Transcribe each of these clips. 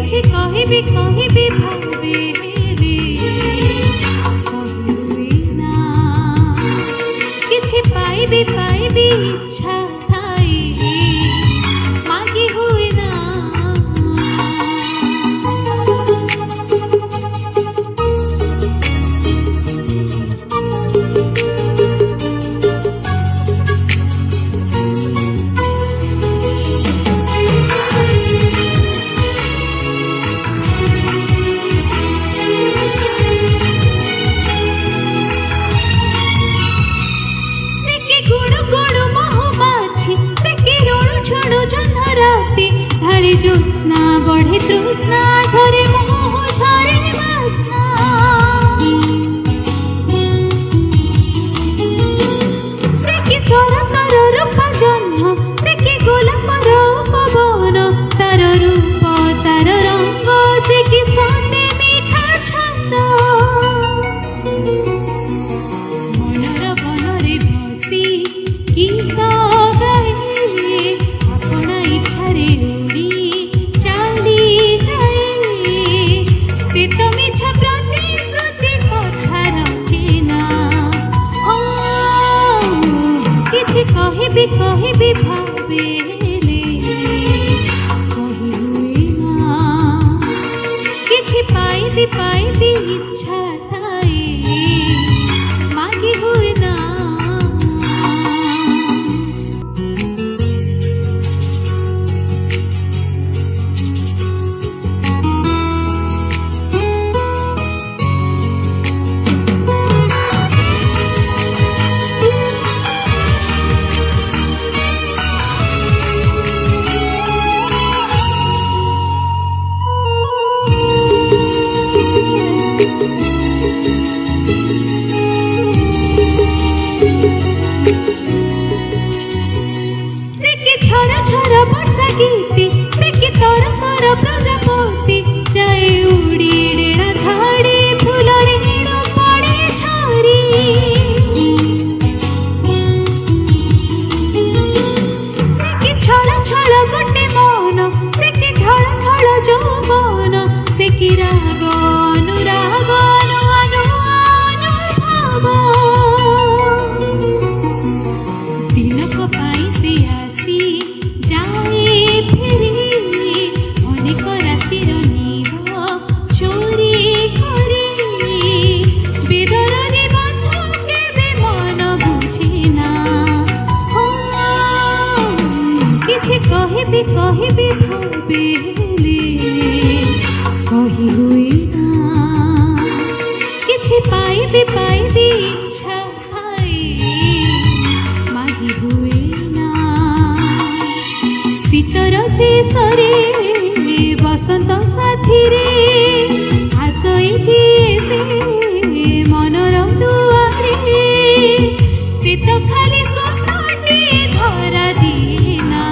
किछि कहिबी कहिबी भाबिली कहिबी ना किछि पाइबी पाइबी इच्छा थाई मागी हुई ना। ढाली ज्योत्स्ना बढ़े तृष्णा झरे मोह झरे वासना से कि सरतर रूप जन्म से कि गोलापर पवन तार रूप तार रंग से कि सते मीठा छंद मनर बनरे बसी गीत गाइले अपना इच्छारे कहिबी कहिबी भाबिली कहि हुई ना किछि पाइबी पाइबी इच्छा थाई मागी हुई ना। वर्षा गीति से कि तर तर प्रजापति जाए उड़ी रेणा झाड़ी फूल रेण पड़े झरी से कि छल छल गोटे मन से कि ढल ढल यौवन से कि राग अनुराग अनुभाव दिनक पाई से आसी जाए फेरी अनेक रातिर नीव चोरी करी बेदरदी बंधु केबे मन बुझेना किछि कहिबी कहिबी भाबिली कहि हुई ना किछि पाइबी पाइबी इच्छा थाई मागी हुई शीतर शेषरे बसंत साथी रे आसई से मनर दुआरे से तो खाली स्वतंटी धरा दीना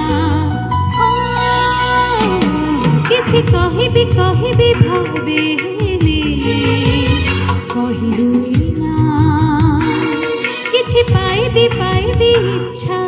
किछि कहिबी कहिबी भाबिली कहि हुई ना किछि पाइबी पाइबी इच्छा